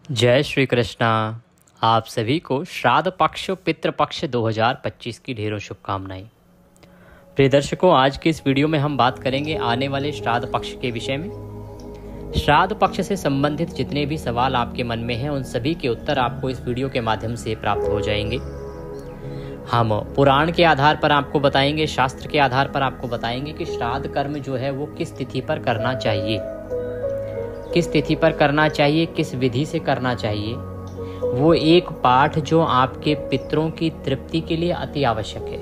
जय श्री कृष्णा। आप सभी को श्राद्ध पक्ष पितृपक्ष 2025 की ढेरों शुभकामनाएं। प्रिय दर्शकों, आज के इस वीडियो में हम बात करेंगे आने वाले श्राद्ध पक्ष के विषय में। श्राद्ध पक्ष से संबंधित जितने भी सवाल आपके मन में हैं उन सभी के उत्तर आपको इस वीडियो के माध्यम से प्राप्त हो जाएंगे। हम पुराण के आधार पर आपको बताएंगे, शास्त्र के आधार पर आपको बताएंगे कि श्राद्ध कर्म जो है वो किस तिथि पर करना चाहिए, किस तिथि पर करना चाहिए, किस विधि से करना चाहिए। वो एक पाठ जो आपके पितरों की तृप्ति के लिए अति आवश्यक है।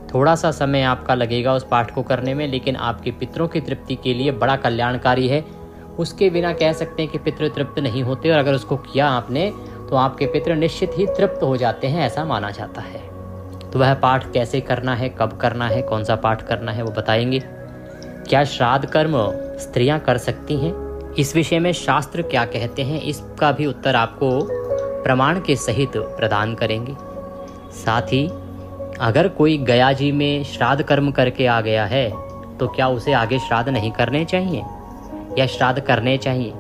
थोड़ा सा समय आपका लगेगा उस पाठ को करने में, लेकिन आपके पितरों की तृप्ति के लिए बड़ा कल्याणकारी है। उसके बिना कह सकते हैं कि पितृ तृप्त नहीं होते, और अगर उसको किया आपने तो आपके पितृ निश्चित ही तृप्त हो जाते हैं, ऐसा माना जाता है। तो वह पाठ कैसे करना है, कब करना है, कौन सा पाठ करना है, वो बताएंगे। क्या श्राद्ध कर्म स्त्रियां कर सकती हैं, इस विषय में शास्त्र क्या कहते हैं, इसका भी उत्तर आपको प्रमाण के सहित प्रदान करेंगे। साथ ही अगर कोई गया जी में श्राद्ध कर्म करके आ गया है तो क्या उसे आगे श्राद्ध नहीं करने चाहिए या श्राद्ध करने चाहिए,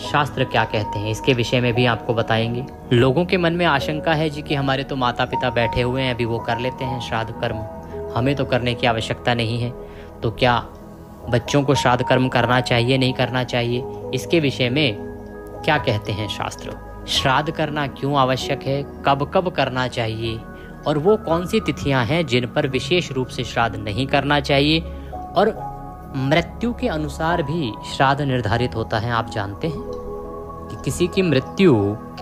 शास्त्र क्या कहते हैं, इसके विषय में भी आपको बताएंगे। लोगों के मन में आशंका है जी कि हमारे तो माता पिता बैठे हुए हैं, अभी वो कर लेते हैं श्राद्ध कर्म, हमें तो करने की आवश्यकता नहीं है। तो क्या बच्चों को श्राद्ध कर्म करना चाहिए, नहीं करना चाहिए, इसके विषय में क्या कहते हैं शास्त्र। श्राद्ध करना क्यों आवश्यक है, कब कब करना चाहिए, और वो कौन सी तिथियां हैं जिन पर विशेष रूप से श्राद्ध नहीं करना चाहिए। और मृत्यु के अनुसार भी श्राद्ध निर्धारित होता है। आप जानते हैं कि किसी की मृत्यु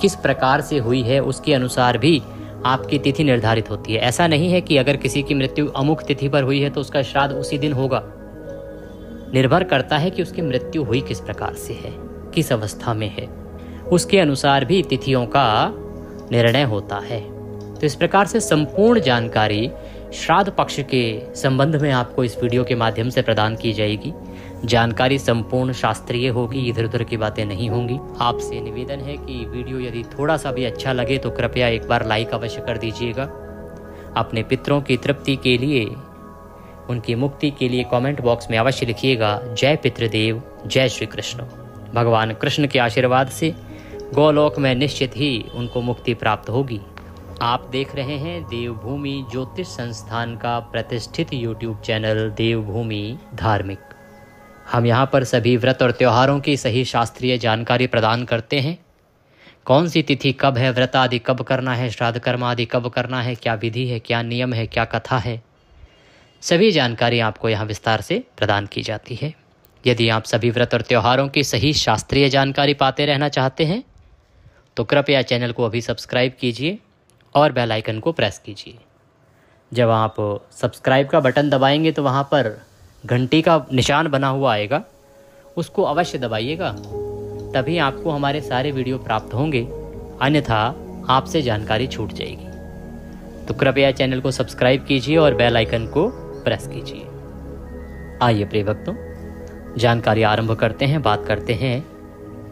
किस प्रकार से हुई है उसके अनुसार भी आपकी तिथि निर्धारित होती है। ऐसा नहीं है कि अगर किसी की मृत्यु अमुक तिथि पर हुई है तो उसका श्राद्ध उसी दिन होगा। निर्भर करता है कि उसकी मृत्यु हुई किस प्रकार से है, किस अवस्था में है, उसके अनुसार भी तिथियों का निर्णय होता है। तो इस प्रकार से संपूर्ण जानकारी श्राद्ध पक्ष के संबंध में आपको इस वीडियो के माध्यम से प्रदान की जाएगी। जानकारी संपूर्ण शास्त्रीय होगी, इधर उधर की बातें नहीं होंगी। आपसे निवेदन है कि वीडियो यदि थोड़ा सा भी अच्छा लगे तो कृपया एक बार लाइक अवश्य कर दीजिएगा। अपने पितरों की तृप्ति के लिए, उनकी मुक्ति के लिए कमेंट बॉक्स में अवश्य लिखिएगा जय पितृदेव, जय श्री कृष्ण। भगवान कृष्ण के आशीर्वाद से गोलोक में निश्चित ही उनको मुक्ति प्राप्त होगी। आप देख रहे हैं देवभूमि ज्योतिष संस्थान का प्रतिष्ठित यूट्यूब चैनल देवभूमि धार्मिक। हम यहाँ पर सभी व्रत और त्योहारों की सही शास्त्रीय जानकारी प्रदान करते हैं। कौन सी तिथि कब है, व्रत आदि कब करना है, श्राद्ध कर्म आदि कब करना है, क्या विधि है, क्या नियम है, क्या कथा है, सभी जानकारी आपको यहाँ विस्तार से प्रदान की जाती है। यदि आप सभी व्रत और त्योहारों की सही शास्त्रीय जानकारी पाते रहना चाहते हैं तो कृपया चैनल को अभी सब्सक्राइब कीजिए और बेल आइकन को प्रेस कीजिए। जब आप सब्सक्राइब का बटन दबाएंगे तो वहाँ पर घंटी का निशान बना हुआ आएगा, उसको अवश्य दबाइएगा, तभी आपको हमारे सारे वीडियो प्राप्त होंगे, अन्यथा आपसे जानकारी छूट जाएगी। तो कृपया चैनल को सब्सक्राइब कीजिए और बेल आइकन को प्रेस कीजिए। आइए प्रिय भक्तों, जानकारी आरंभ करते हैं। बात करते हैं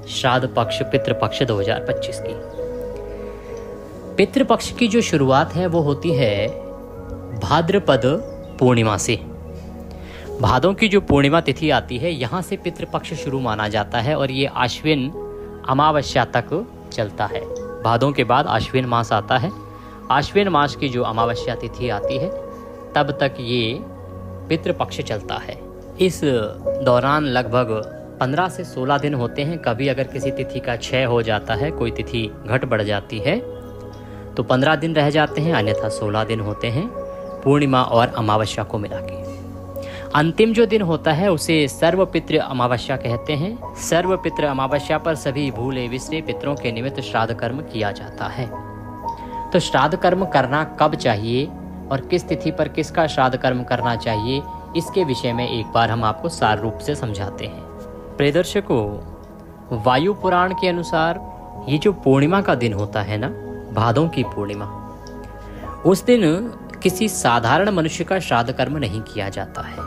श्राद्ध पक्ष पितृपक्ष 2025 की। पितृपक्ष की जो शुरुआत है वो होती है भाद्रपद पूर्णिमा से। भादों की जो पूर्णिमा तिथि आती है, यहाँ से पितृपक्ष शुरू माना जाता है और ये आश्विन अमावस्या तक चलता है। भादों के बाद आश्विन मास आता है। आश्विन मास की जो अमावस्या तिथि आती है तब तक ये पितृपक्ष चलता है। इस दौरान लगभग 15 से 16 दिन होते हैं। कभी अगर किसी तिथि का क्षय हो जाता है, कोई तिथि घट बढ़ जाती है तो 15 दिन रह जाते हैं, अन्यथा 16 दिन होते हैं पूर्णिमा और अमावस्या को मिला के। अंतिम जो दिन होता है उसे सर्वपितृ अमावस्या कहते हैं। सर्वपितृ अमावस्या पर सभी भूले बिसरे पितरों के निमित्त श्राद्ध कर्म किया जाता है। तो श्राद्ध कर्म करना कब चाहिए और किस तिथि पर किसका श्राद्ध कर्म करना चाहिए, इसके विषय में एक बार हम आपको सार रूप से समझाते हैं। प्रिय दर्शकों, वायु पुराण के अनुसार ये जो पूर्णिमा का दिन होता है ना, भादों की पूर्णिमा, उस दिन किसी साधारण मनुष्य का श्राद्ध कर्म नहीं किया जाता है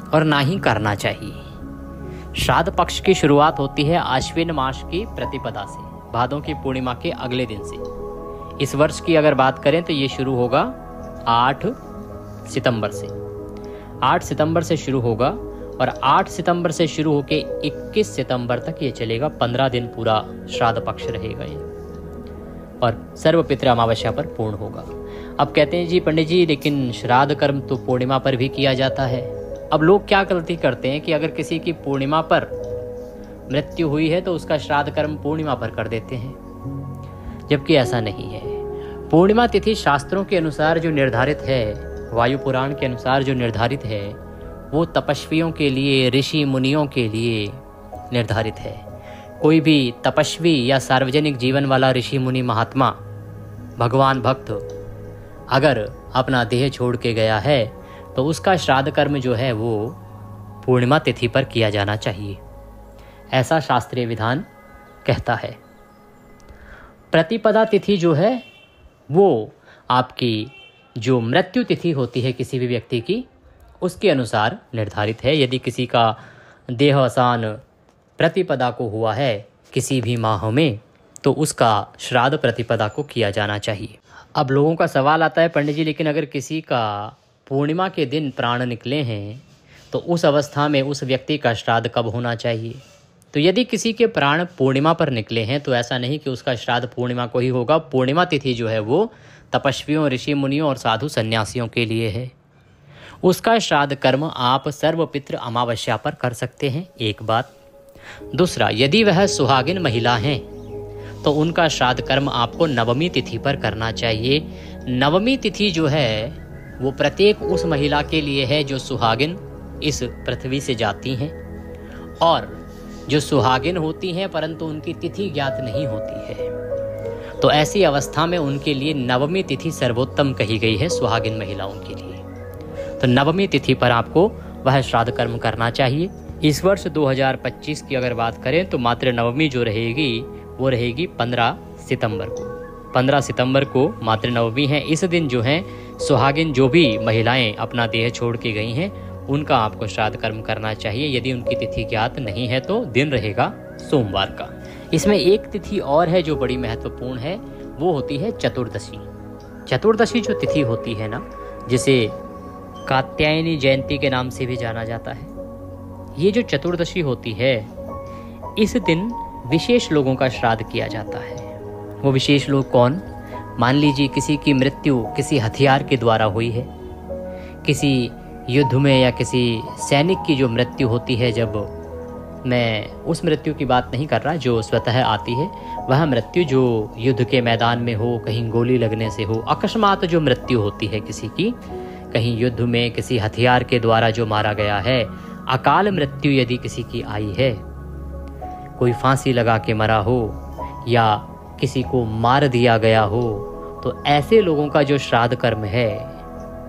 और ना ही करना चाहिए। श्राद्ध पक्ष की शुरुआत होती है आश्विन मास की प्रतिपदा से, भादों की पूर्णिमा के अगले दिन से। इस वर्ष की अगर बात करें तो ये शुरू होगा 8 सितंबर से। 8 सितंबर से शुरू होगा और 8 सितंबर से शुरू होकर 21 सितंबर तक ये चलेगा। 15 दिन पूरा श्राद्ध पक्ष रहेगा ये, और सर्वपितृ अमावस्या पर पूर्ण होगा। अब कहते हैं जी पंडित जी, लेकिन श्राद्ध कर्म तो पूर्णिमा पर भी किया जाता है। अब लोग क्या गलती करते हैं कि अगर किसी की पूर्णिमा पर मृत्यु हुई है तो उसका श्राद्ध कर्म पूर्णिमा पर कर देते हैं, जबकि ऐसा नहीं है। पूर्णिमा तिथि शास्त्रों के अनुसार जो निर्धारित है, वायु पुराण के अनुसार जो निर्धारित है, वो तपस्वियों के लिए, ऋषि मुनियों के लिए निर्धारित है। कोई भी तपस्वी या सार्वजनिक जीवन वाला ऋषि मुनि महात्मा भगवान भक्त अगर अपना देह छोड़ के गया है तो उसका श्राद्ध कर्म जो है वो पूर्णिमा तिथि पर किया जाना चाहिए, ऐसा शास्त्रीय विधान कहता है। प्रतिपदा तिथि जो है वो आपकी जो मृत्यु तिथि होती है किसी भी व्यक्ति की, उसके अनुसार निर्धारित है। यदि किसी का देह अवसान प्रतिपदा को हुआ है किसी भी माह में, तो उसका श्राद्ध प्रतिपदा को किया जाना चाहिए। अब लोगों का सवाल आता है, पंडित जी लेकिन अगर किसी का पूर्णिमा के दिन प्राण निकले हैं तो उस अवस्था में उस व्यक्ति का श्राद्ध कब होना चाहिए? तो यदि किसी के प्राण पूर्णिमा पर निकले हैं तो ऐसा नहीं कि उसका श्राद्ध पूर्णिमा को ही होगा। पूर्णिमा तिथि जो है वो तपस्वियों, ऋषि मुनियों और साधु सन्यासियों के लिए है। उसका श्राद्ध कर्म आप सर्वपितृ अमावस्या पर कर सकते हैं, एक बात। दूसरा, यदि वह सुहागिन महिला हैं तो उनका श्राद्ध कर्म आपको नवमी तिथि पर करना चाहिए। नवमी तिथि जो है वो प्रत्येक उस महिला के लिए है जो सुहागिन इस पृथ्वी से जाती हैं, और जो सुहागिन होती हैं परंतु उनकी तिथि ज्ञात नहीं होती है, तो ऐसी अवस्था में उनके लिए नवमी तिथि सर्वोत्तम कही गई है सुहागिन महिलाओं के लिए। तो नवमी तिथि पर आपको वह श्राद्ध कर्म करना चाहिए। इस वर्ष 2025 की अगर बात करें तो मात्र नवमी जो रहेगी वो रहेगी 15 सितंबर को। 15 सितंबर को मात्र नवमी है। इस दिन जो है सुहागिन जो भी महिलाएं अपना देह छोड़ के गई हैं उनका आपको श्राद्ध कर्म करना चाहिए। यदि उनकी तिथि ज्ञात नहीं है तो दिन रहेगा सोमवार का। इसमें एक तिथि और है जो बड़ी महत्वपूर्ण है, वो होती है चतुर्दशी। चतुर्दशी जो तिथि होती है ना, जिसे कात्यायनी जयंती के नाम से भी जाना जाता है, ये जो चतुर्दशी होती है इस दिन विशेष लोगों का श्राद्ध किया जाता है। वो विशेष लोग कौन? मान लीजिए किसी की मृत्यु किसी हथियार के द्वारा हुई है, किसी युद्ध में या किसी सैनिक की जो मृत्यु होती है, जब मैं उस मृत्यु की बात नहीं कर रहा जो स्वतः आती है, वह मृत्यु जो युद्ध के मैदान में हो, कहीं गोली लगने से हो, अकस्मात जो मृत्यु होती है किसी की, कहीं युद्ध में किसी हथियार के द्वारा जो मारा गया है, अकाल मृत्यु यदि किसी की आई है, कोई फांसी लगा के मरा हो या किसी को मार दिया गया हो, तो ऐसे लोगों का जो श्राद्ध कर्म है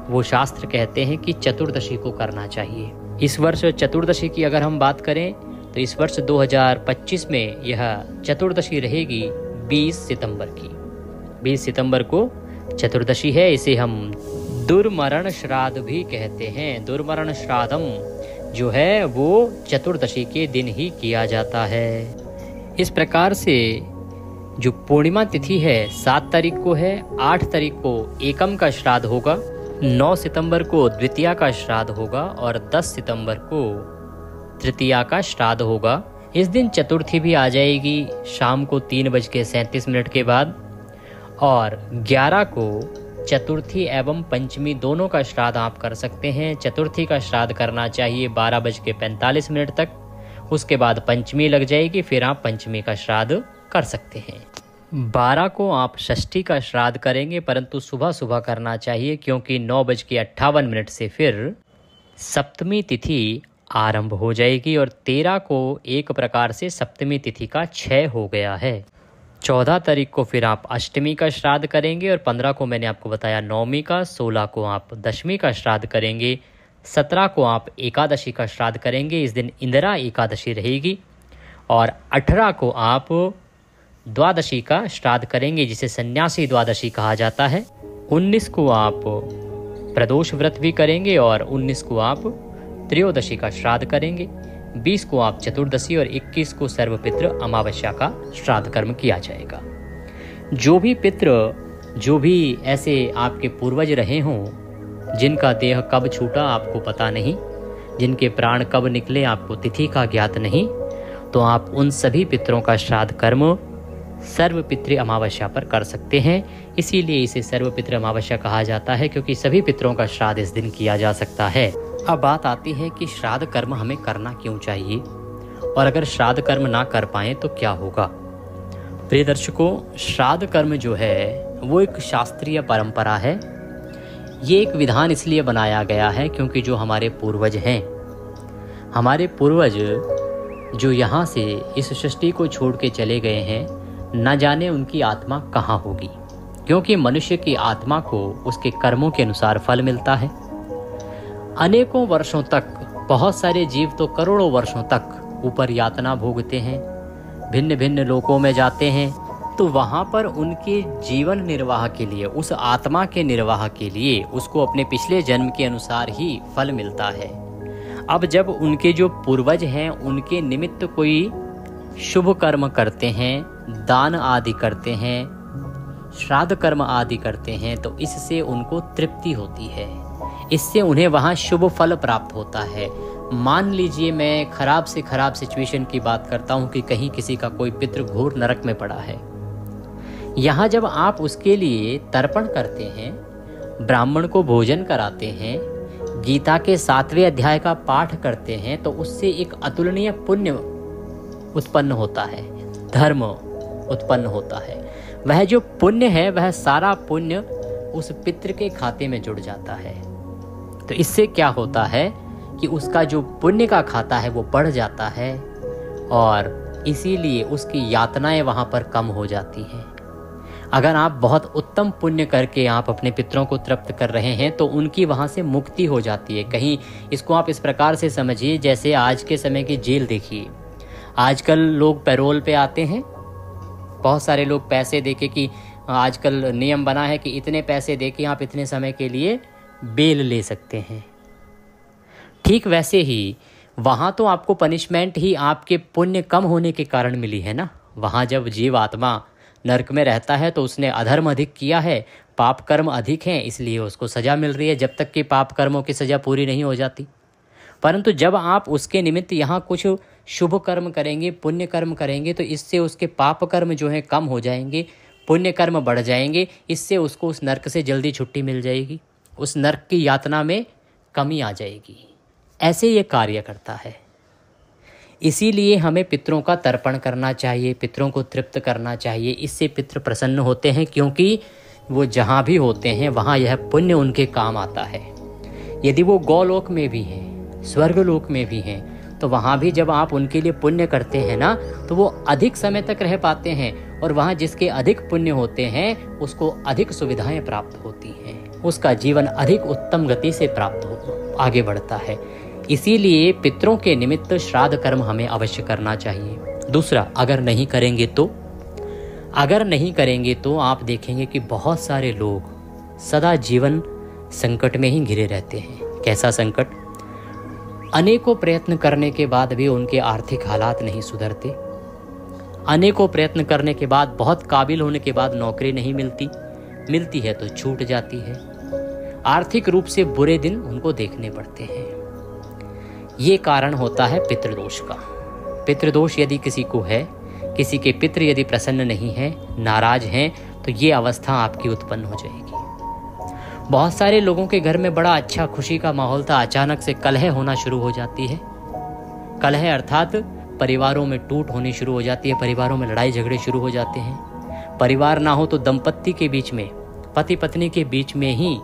वो शास्त्र कहते हैं कि चतुर्दशी को करना चाहिए। इस वर्ष चतुर्दशी की अगर हम बात करें तो इस वर्ष 2025 में यह चतुर्दशी रहेगी 20 सितंबर की। 20 सितंबर को चतुर्दशी है। इसे हम दुर्मरण श्राद्ध भी कहते हैं। दुर्मरण श्राद्धम जो है वो चतुर्दशी के दिन ही किया जाता है। इस प्रकार से जो पूर्णिमा तिथि है 7 तारीख को है, 8 तारीख को एकम का श्राद्ध होगा, 9 सितंबर को द्वितीया का श्राद्ध होगा और 10 सितंबर को तृतीया का श्राद्ध होगा। इस दिन चतुर्थी भी आ जाएगी शाम को 3:37 के बाद, और 11 को चतुर्थी एवं पंचमी दोनों का श्राद्ध आप कर सकते हैं। चतुर्थी का श्राद्ध करना चाहिए 12:45 तक, उसके बाद पंचमी लग जाएगी, फिर आप पंचमी का श्राद्ध कर सकते हैं। 12 को आप षष्ठी का श्राद्ध करेंगे, परंतु सुबह सुबह करना चाहिए क्योंकि 9:58 से फिर सप्तमी तिथि आरंभ हो जाएगी, और 13 को एक प्रकार से सप्तमी तिथि का क्षय हो गया है। 14 तारीख को फिर आप अष्टमी का श्राद्ध करेंगे, और 15 को मैंने आपको बताया नवमी का, 16 को आप दशमी का श्राद्ध करेंगे, 17 को आप एकादशी का श्राद्ध करेंगे, इस दिन इंदिरा एकादशी रहेगी, और 18 को आप द्वादशी का श्राद्ध करेंगे जिसे सन्यासी द्वादशी कहा जाता है। 19 को आप प्रदोष व्रत भी करेंगे और 19 को आप त्रयोदशी का श्राद्ध करेंगे। 20 को आप चतुर्दशी और 21 को सर्वपितृ अमावस्या का श्राद्ध कर्म किया जाएगा। जो भी पितृ, जो भी ऐसे आपके पूर्वज रहे हों जिनका देह कब छूटा आपको पता नहीं, जिनके प्राण कब निकले आपको तिथि का ज्ञात नहीं, तो आप उन सभी पितरों का श्राद्ध कर्म सर्वपितृ अमावस्या पर कर सकते हैं। इसीलिए इसे सर्वपितृ अमावस्या कहा जाता है, क्योंकि सभी पितरों का श्राद्ध इस दिन किया जा सकता है। अब बात आती है कि श्राद्ध कर्म हमें करना क्यों चाहिए, और अगर श्राद्ध कर्म ना कर पाएं तो क्या होगा। प्रिय दर्शकों, श्राद्ध कर्म जो है वो एक शास्त्रीय परंपरा है। ये एक विधान इसलिए बनाया गया है क्योंकि जो हमारे पूर्वज हैं, हमारे पूर्वज जो यहाँ से इस सृष्टि को छोड़ के चले गए हैं, न जाने उनकी आत्मा कहाँ होगी, क्योंकि मनुष्य की आत्मा को उसके कर्मों के अनुसार फल मिलता है। अनेकों वर्षों तक, बहुत सारे जीव तो करोड़ों वर्षों तक ऊपर यातना भोगते हैं, भिन्न भिन्न लोकों में जाते हैं, तो वहाँ पर उनके जीवन निर्वाह के लिए, उस आत्मा के निर्वाह के लिए उसको अपने पिछले जन्म के अनुसार ही फल मिलता है। अब जब उनके जो पूर्वज हैं उनके निमित्त कोई शुभ कर्म करते हैं, दान आदि करते हैं, श्राद्ध कर्म आदि करते हैं, तो इससे उनको तृप्ति होती है, इससे उन्हें वहाँ शुभ फल प्राप्त होता है। मान लीजिए मैं खराब से खराब सिचुएशन की बात करता हूँ कि कहीं किसी का कोई पितृ घोर नरक में पड़ा है, यहाँ जब आप उसके लिए तर्पण करते हैं, ब्राह्मण को भोजन कराते हैं, गीता के 7वें अध्याय का पाठ करते हैं, तो उससे एक अतुलनीय पुण्य उत्पन्न होता है, धर्म उत्पन्न होता है। वह जो पुण्य है वह सारा पुण्य उस पितृ के खाते में जुड़ जाता है। तो इससे क्या होता है कि उसका जो पुण्य का खाता है वो बढ़ जाता है, और इसीलिए उसकी यातनाएं वहाँ पर कम हो जाती हैं। अगर आप बहुत उत्तम पुण्य करके आप अपने पितरों को तृप्त कर रहे हैं तो उनकी वहाँ से मुक्ति हो जाती है। कहीं इसको आप इस प्रकार से समझिए, जैसे आज के समय की जेल देखिए, आजकल लोग पैरोल पे आते हैं, बहुत सारे लोग पैसे देके, कि आजकल नियम बना है कि इतने पैसे देके आप इतने समय के लिए बेल ले सकते हैं। ठीक वैसे ही वहाँ तो आपको पनिशमेंट ही आपके पुण्य कम होने के कारण मिली है ना। वहाँ जब जीव आत्मा नरक में रहता है तो उसने अधर्म अधिक किया है, पाप कर्म अधिक हैं, इसलिए उसको सज़ा मिल रही है, जब तक कि पाप कर्मों की सज़ा पूरी नहीं हो जाती। परंतु जब आप उसके निमित्त यहाँ कुछ शुभ कर्म करेंगे, पुण्य कर्म करेंगे, तो इससे उसके पाप कर्म जो हैं कम हो जाएंगे, पुण्य कर्म बढ़ जाएंगे, इससे उसको उस नरक से जल्दी छुट्टी मिल जाएगी, उस नरक की यातना में कमी आ जाएगी। ऐसे ये कार्य करता है। इसीलिए हमें पितरों का तर्पण करना चाहिए, पितरों को तृप्त करना चाहिए। इससे पितृ प्रसन्न होते हैं, क्योंकि वो जहाँ भी होते हैं वहाँ यह पुण्य उनके काम आता है। यदि वो गौलोक में भी हैं, स्वर्गलोक में भी हैं, तो वहाँ भी जब आप उनके लिए पुण्य करते हैं ना, तो वो अधिक समय तक रह पाते हैं, और वहाँ जिसके अधिक पुण्य होते हैं उसको अधिक सुविधाएं प्राप्त होती हैं, उसका जीवन अधिक उत्तम गति से प्राप्त हो, आगे बढ़ता है। इसीलिए पितरों के निमित्त श्राद्ध कर्म हमें अवश्य करना चाहिए। दूसरा, अगर नहीं करेंगे तो आप देखेंगे कि बहुत सारे लोग सदा जीवन संकट में ही घिरे रहते हैं। कैसा संकट? अनेकों प्रयत्न करने के बाद भी उनके आर्थिक हालात नहीं सुधरते, अनेकों प्रयत्न करने के बाद, बहुत काबिल होने के बाद नौकरी नहीं मिलती है तो छूट जाती है, आर्थिक रूप से बुरे दिन उनको देखने पड़ते हैं। ये कारण होता है पितृदोष का। पितृदोष यदि किसी को है, किसी के पितृ यदि प्रसन्न नहीं है, नाराज हैं, तो ये अवस्था आपकी उत्पन्न हो जाएगी। बहुत सारे लोगों के घर में बड़ा अच्छा खुशी का माहौल था, अचानक से कलह होना शुरू हो जाती है। कलह अर्थात परिवारों में टूट होनी शुरू हो जाती है, परिवारों में लड़ाई झगड़े शुरू हो जाते हैं। परिवार ना हो तो दंपत्ति के बीच में, पति पत्नी के बीच में ही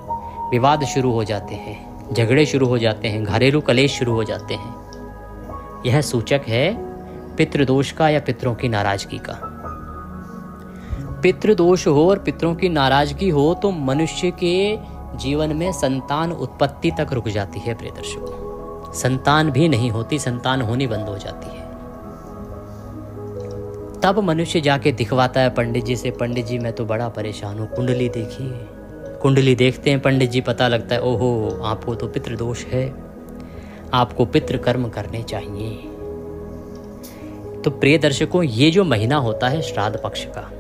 विवाद शुरू हो जाते हैं, झगड़े शुरू हो जाते हैं, घरेलू कलेश शुरू हो जाते हैं। यह सूचक है पितृदोष का या पितरों की नाराजगी का। पितृदोष हो और पितरों की नाराजगी हो तो मनुष्य के जीवन में संतान उत्पत्ति तक रुक जाती है। प्रिय दर्शकों, संतान भी नहीं होती, संतान होनी बंद हो जाती है। तब मनुष्य जाके दिखवाता है पंडित जी से, पंडित जी मैं तो बड़ा परेशान हूँ, कुंडली देखिए। कुंडली देखते हैं पंडित जी, पता लगता है ओहो आपको तो पितृदोष है, आपको पितृ कर्म करने चाहिए। तो प्रिय दर्शकों, ये जो महीना होता है श्राद्ध पक्ष का,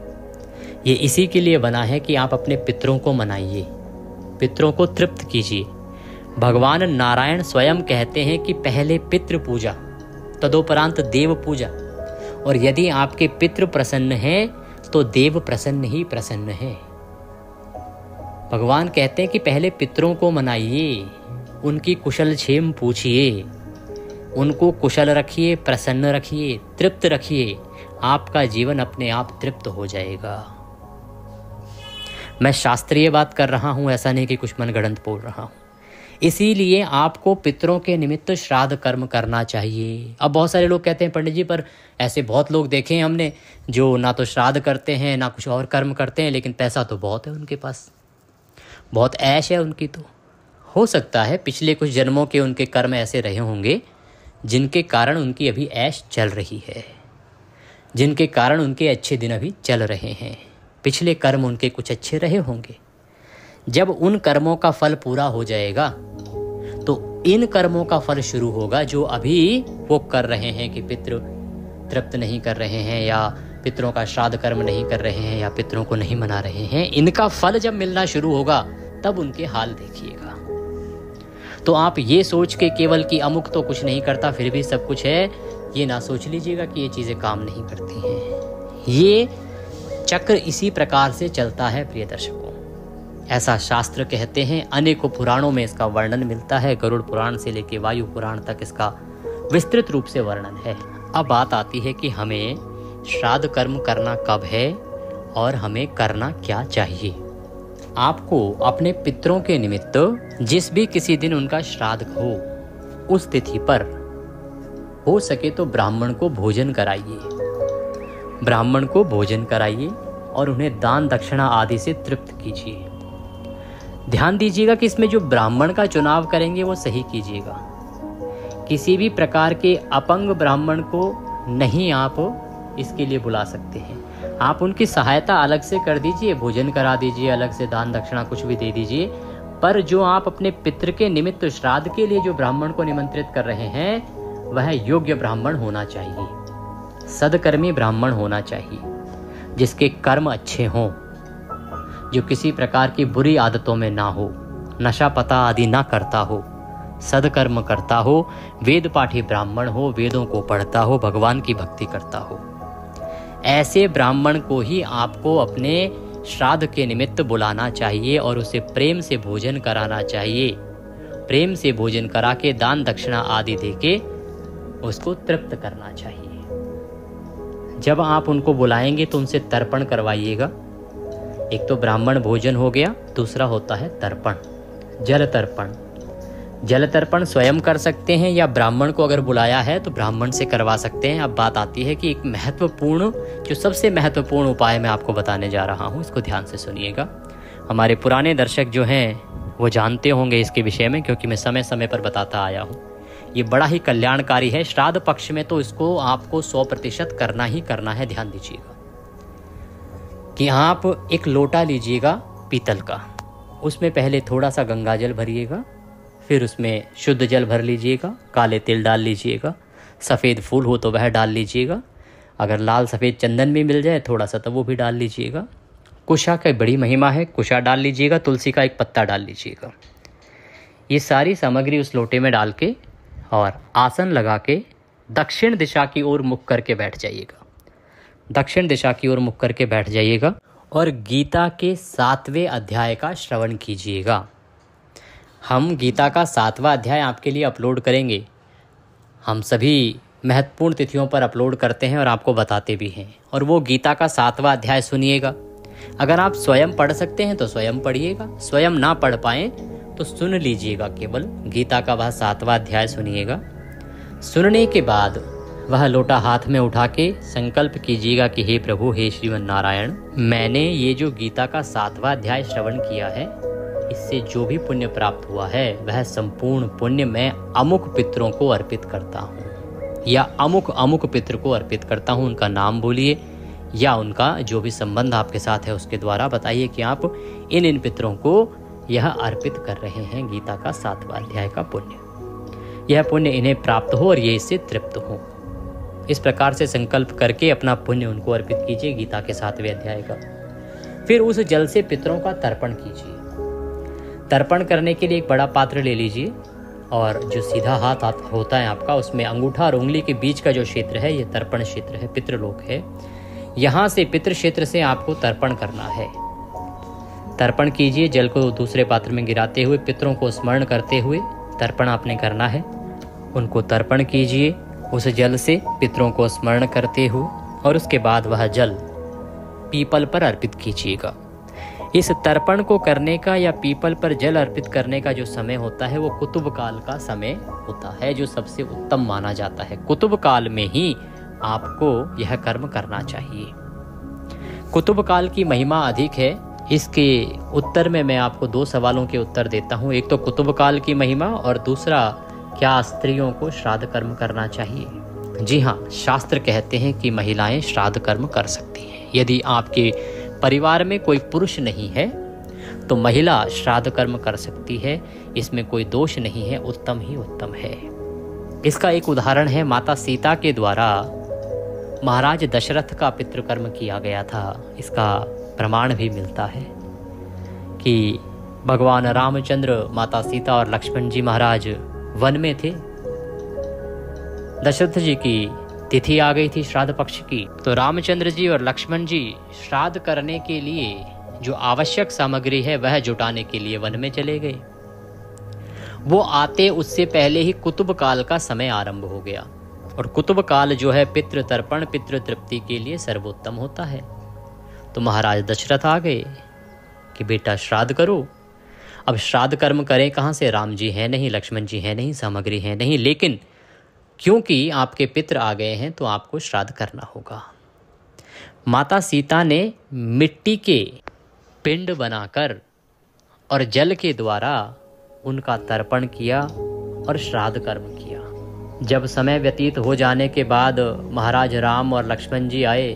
ये इसी के लिए बना है कि आप अपने पितरों को मनाइए, पितरों को तृप्त कीजिए। भगवान नारायण स्वयं कहते हैं कि पहले पितृ पूजा, तदोपरांत देव पूजा, और यदि आपके पितृ प्रसन्न हैं तो देव प्रसन्न ही प्रसन्न है। भगवान कहते हैं कि पहले पितरों को मनाइए, उनकी कुशल क्षेम पूछिए, उनको कुशल रखिए, प्रसन्न रखिए, तृप्त रखिए, आपका जीवन अपने आप तृप्त हो जाएगा। मैं शास्त्रीय बात कर रहा हूँ, ऐसा नहीं कि कुछ मनगढ़ंत बोल रहा हूँ। इसीलिए आपको पितरों के निमित्त श्राद्ध कर्म करना चाहिए। अब बहुत सारे लोग कहते हैं पंडित जी, पर ऐसे बहुत लोग देखे हैं हमने जो ना तो श्राद्ध करते हैं ना कुछ और कर्म करते हैं, लेकिन पैसा तो बहुत है उनके पास, बहुत ऐश है उनकी। तो हो सकता है पिछले कुछ जन्मों के उनके कर्म ऐसे रहे होंगे जिनके कारण उनकी अभी ऐश चल रही है, जिनके कारण उनके अच्छे दिन अभी चल रहे हैं। पिछले कर्म उनके कुछ अच्छे रहे होंगे। जब उन कर्मों का फल पूरा हो जाएगा तो इन कर्मों का फल शुरू होगा जो अभी वो कर रहे हैं कि पितृ तृप्त नहीं कर रहे हैं, या पितरों का श्राद्ध कर्म नहीं कर रहे हैं, या पितरों को नहीं मना रहे हैं। इनका फल जब मिलना शुरू होगा तब उनके हाल देखिएगा। तो आप ये सोच के केवल कि अमुक तो कुछ नहीं करता फिर भी सब कुछ है, ये ना सोच लीजिएगा कि ये चीज़ें काम नहीं करती हैं। ये चक्र इसी प्रकार से चलता है प्रिय दर्शकों, ऐसा शास्त्र कहते हैं। अनेकों पुराणों में इसका वर्णन मिलता है, गरुड़ पुराण से लेकर वायु पुराण तक इसका विस्तृत रूप से वर्णन है। अब बात आती है कि हमें श्राद्ध कर्म करना कब है और हमें करना क्या चाहिए। आपको अपने पितरों के निमित्त जिस भी किसी दिन उनका श्राद्ध हो, उस तिथि पर हो सके तो ब्राह्मण को भोजन कराइए, ब्राह्मण को भोजन कराइए और उन्हें दान दक्षिणा आदि से तृप्त कीजिए। ध्यान दीजिएगा कि इसमें जो ब्राह्मण का चुनाव करेंगे वो सही कीजिएगा। किसी भी प्रकार के अपंग ब्राह्मण को नहीं आप इसके लिए बुला सकते हैं। आप उनकी सहायता अलग से कर दीजिए, भोजन करा दीजिए, अलग से दान दक्षिणा कुछ भी दे दीजिए, पर जो आप अपने पितृ के निमित्त श्राद्ध के लिए जो ब्राह्मण को निमंत्रित कर रहे हैं वह योग्य ब्राह्मण होना चाहिए, सदकर्मी ब्राह्मण होना चाहिए, जिसके कर्म अच्छे हों, जो किसी प्रकार की बुरी आदतों में ना हो, नशा पता आदि ना करता हो, सदकर्म करता हो, वेद पाठी ब्राह्मण हो, वेदों को पढ़ता हो, भगवान की भक्ति करता हो। ऐसे ब्राह्मण को ही आपको अपने श्राद्ध के निमित्त बुलाना चाहिए और उसे प्रेम से भोजन कराना चाहिए। प्रेम से भोजन करा के दान दक्षिणा आदि देके उसको तृप्त करना चाहिए। जब आप उनको बुलाएंगे तो उनसे तर्पण करवाइएगा। एक तो ब्राह्मण भोजन हो गया, दूसरा होता है तर्पण, जल तर्पण। जल तर्पण स्वयं कर सकते हैं या ब्राह्मण को अगर बुलाया है तो ब्राह्मण से करवा सकते हैं। अब बात आती है कि एक महत्वपूर्ण, जो सबसे महत्वपूर्ण उपाय मैं आपको बताने जा रहा हूँ, इसको ध्यान से सुनिएगा। हमारे पुराने दर्शक जो हैं वो जानते होंगे इसके विषय में, क्योंकि मैं समय समय पर बताता आया हूँ। ये बड़ा ही कल्याणकारी है। श्राद्ध पक्ष में तो इसको आपको 100% करना ही करना है। ध्यान दीजिएगा कि आप एक लोटा लीजिएगा पीतल का, उसमें पहले थोड़ा सा गंगा जल भरिएगा, फिर उसमें शुद्ध जल भर लीजिएगा, काले तिल डाल लीजिएगा, सफ़ेद फूल हो तो वह डाल लीजिएगा, अगर लाल सफ़ेद चंदन भी मिल जाए थोड़ा सा तो वो भी डाल लीजिएगा। कुशा की बड़ी महिमा है, कुशा डाल लीजिएगा, तुलसी का एक पत्ता डाल लीजिएगा। ये सारी सामग्री उस लोटे में डाल के और आसन लगा के दक्षिण दिशा की ओर मुख करके बैठ जाइएगा। दक्षिण दिशा की ओर मुख करके बैठ जाइएगा और गीता के 7वें अध्याय का श्रवण कीजिएगा। हम गीता का 7वां अध्याय आपके लिए अपलोड करेंगे। हम सभी महत्वपूर्ण तिथियों पर अपलोड करते हैं और आपको बताते भी हैं। और वो गीता का 7वां अध्याय सुनिएगा। अगर आप स्वयं पढ़ सकते हैं तो स्वयं पढ़िएगा, स्वयं ना पढ़ पाएँ तो सुन लीजिएगा। केवल गीता का वह 7वां अध्याय सुनिएगा। सुनने के बाद वह लोटा हाथ में उठा के संकल्प कीजिएगा कि हे प्रभु, हे श्रीमन नारायण, मैंने ये जो गीता का 7वां अध्याय श्रवण किया है, इससे जो भी पुण्य प्राप्त हुआ है वह संपूर्ण पुण्य मैं अमुक पितरों को अर्पित करता हूँ, या अमुक अमुक पितर को अर्पित करता हूँ। उनका नाम बोलिए या उनका जो भी संबंध आपके साथ है उसके द्वारा बताइए कि आप इन पितरों को यह अर्पित कर रहे हैं गीता का 7वां अध्याय का पुण्य। यह पुण्य इन्हें प्राप्त हो और ये इससे तृप्त हो। इस प्रकार से संकल्प करके अपना पुण्य उनको अर्पित कीजिए गीता के 7वें अध्याय का। फिर उस जल से पितरों का तर्पण कीजिए। तर्पण करने के लिए एक बड़ा पात्र ले लीजिए और जो सीधा हाथ होता है आपका, उसमें अंगूठा और उंगली के बीच का जो क्षेत्र है ये तर्पण क्षेत्र है, पितृलोक है। यहाँ से पितृ क्षेत्र से आपको तर्पण करना है। तर्पण कीजिए, जल को दूसरे पात्र में गिराते हुए पितरों को स्मरण करते हुए तर्पण आपने करना है। उनको तर्पण कीजिए उस जल से, पितरों को स्मरण करते हुए, और उसके बाद वह जल पीपल पर अर्पित कीजिएगा। इस तर्पण को करने का या पीपल पर जल अर्पित करने का जो समय होता है वो कुतुब काल का समय होता है, जो सबसे उत्तम माना जाता है। कुतुब काल में ही आपको यह कर्म करना चाहिए। कुतुब काल की महिमा अधिक है। इसके उत्तर में मैं आपको 2 सवालों के उत्तर देता हूँ। एक तो कुतुब काल की महिमा, और दूसरा क्या स्त्रियों को श्राद्ध कर्म करना चाहिए। जी हाँ, शास्त्र कहते हैं कि महिलाएं श्राद्ध कर्म कर सकती हैं। यदि आपके परिवार में कोई पुरुष नहीं है तो महिला श्राद्ध कर्म कर सकती है, इसमें कोई दोष नहीं है, उत्तम ही उत्तम है। इसका एक उदाहरण है, माता सीता के द्वारा महाराज दशरथ का पितृकर्म किया गया था। इसका प्रमाण भी मिलता है कि भगवान रामचंद्र, माता सीता और लक्ष्मण जी महाराज वन में थे। दशरथ जी की तिथि आ गई थी श्राद्ध पक्ष की, तो रामचंद्र जी और लक्ष्मण जी श्राद्ध करने के लिए जो आवश्यक सामग्री है वह जुटाने के लिए वन में चले गए। वो आते उससे पहले ही कुतुब काल का समय आरंभ हो गया, और कुतुब काल जो है पितृ तर्पण, पितृ तृप्ति के लिए सर्वोत्तम होता है। तो महाराज दशरथ आ गए कि बेटा श्राद्ध करो। अब श्राद्ध कर्म करें कहाँ से, राम जी हैं नहीं, लक्ष्मण जी हैं नहीं, सामग्री है नहीं, लेकिन क्योंकि आपके पितृ आ गए हैं तो आपको श्राद्ध करना होगा। माता सीता ने मिट्टी के पिंड बनाकर और जल के द्वारा उनका तर्पण किया और श्राद्ध कर्म किया। जब समय व्यतीत हो जाने के बाद महाराज राम और लक्ष्मण जी आए,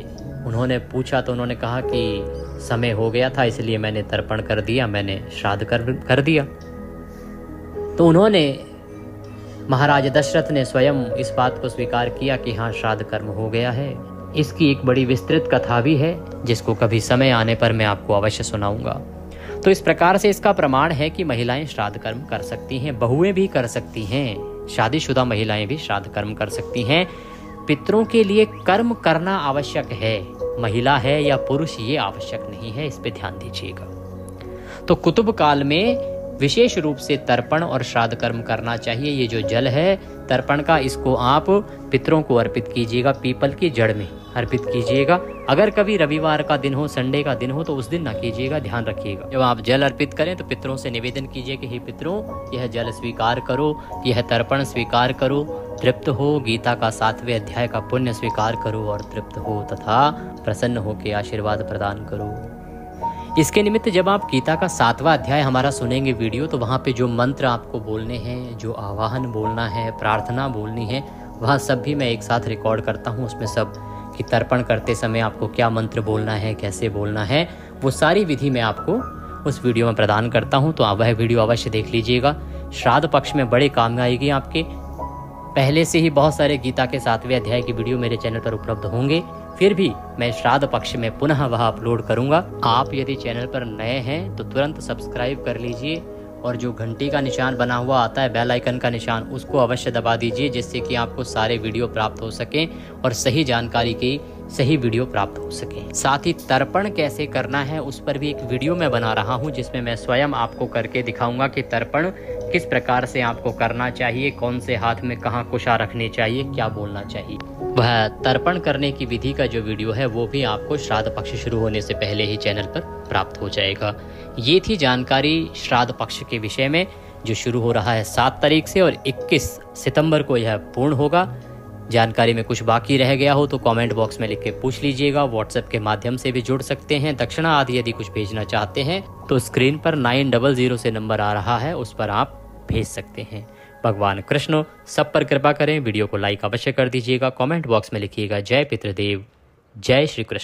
उन्होंने पूछा तो उन्होंने कहा कि समय हो गया था इसलिए मैंने तर्पण कर दिया, मैंने श्राद्ध कर दिया। तो उन्होंने, महाराज दशरथ ने स्वयं इस बात को स्वीकार किया कि हाँ, श्राद्ध कर्म हो गया है। इसकी एक बड़ी विस्तृत कथा भी है जिसको कभी समय आने पर मैं आपको अवश्य सुनाऊंगा। तो इस प्रकार से इसका प्रमाण है कि महिलाएं श्राद्ध कर्म कर सकती हैं, बहुएं भी कर सकती हैं, शादीशुदा महिलाएं भी श्राद्ध कर्म कर सकती हैं। पितरों के लिए कर्म करना आवश्यक है, महिला है या पुरुष ये आवश्यक नहीं है, इस पे ध्यान दीजिएगा। तो कुतुब काल में विशेष रूप से तर्पण और श्राद्ध कर्म करना चाहिए। ये जो जल है तर्पण का, इसको आप पितरों को अर्पित कीजिएगा, पीपल की जड़ में अर्पित कीजिएगा। अगर कभी रविवार का दिन हो, संडे का दिन हो तो उस दिन ना कीजिएगा, ध्यान रखिएगा। जब आप जल अर्पित करें तो पितरों से निवेदन कीजिए कि हे पितरों, यह जल स्वीकार करो, यह तर्पण स्वीकार करो, तृप्त हो, गीता का 7वें अध्याय का पुण्य स्वीकार करो और तृप्त हो तथा प्रसन्न हो के आशीर्वाद प्रदान करो। इसके निमित्त जब आप गीता का 7वां अध्याय हमारा सुनेंगे वीडियो, तो वहाँ पे जो मंत्र आपको बोलने हैं, जो आवाहन बोलना है, प्रार्थना बोलनी है, वह सब भी मैं एक साथ रिकॉर्ड करता हूँ। उसमें सब कि तर्पण करते समय आपको क्या मंत्र बोलना है, कैसे बोलना है, वो सारी विधि मैं आपको उस वीडियो में प्रदान करता हूँ। तो आप वह वीडियो अवश्य देख लीजिएगा। श्राद्ध पक्ष में बड़े काम आएगी आपके। पहले से ही बहुत सारे गीता के 7वें अध्याय की वीडियो मेरे चैनल पर उपलब्ध होंगे, फिर भी मैं श्राद्ध पक्ष में पुनः वह अपलोड करूंगा। आप यदि चैनल पर नए हैं तो तुरंत सब्सक्राइब कर लीजिए, और जो घंटी का निशान बना हुआ आता है, बेल आइकन का निशान, उसको अवश्य दबा दीजिए, जिससे कि आपको सारे वीडियो प्राप्त हो सकें और सही जानकारी की सही वीडियो प्राप्त हो सके। साथ ही तर्पण कैसे करना है उस पर भी एक वीडियो मैं बना रहा हूं, जिसमें मैं स्वयं आपको करके दिखाऊंगा कि तर्पण किस प्रकार से आपको करना चाहिए, कौन से हाथ में कहाँ कुशा रखनी चाहिए, क्या बोलना चाहिए। वह तर्पण करने की विधि का जो वीडियो है वो भी आपको श्राद्ध पक्ष शुरू होने से पहले ही चैनल पर प्राप्त हो जाएगा। ये थी जानकारी श्राद्ध पक्ष के विषय में, जो शुरू हो रहा है 7 तारीख से और 21 सितंबर को यह पूर्ण होगा। जानकारी में कुछ बाकी रह गया हो तो कमेंट बॉक्स में लिख के पूछ लीजिएगा। व्हाट्सएप के माध्यम से भी जुड़ सकते हैं। दक्षिणा आदि यदि कुछ भेजना चाहते हैं तो स्क्रीन पर 900 से नंबर आ रहा है, उस पर आप भेज सकते हैं। भगवान कृष्ण सब पर कृपा करें। वीडियो को लाइक अवश्य कर दीजिएगा। कमेंट बॉक्स में लिखिएगा जय पितृदेव, जय श्री कृष्ण।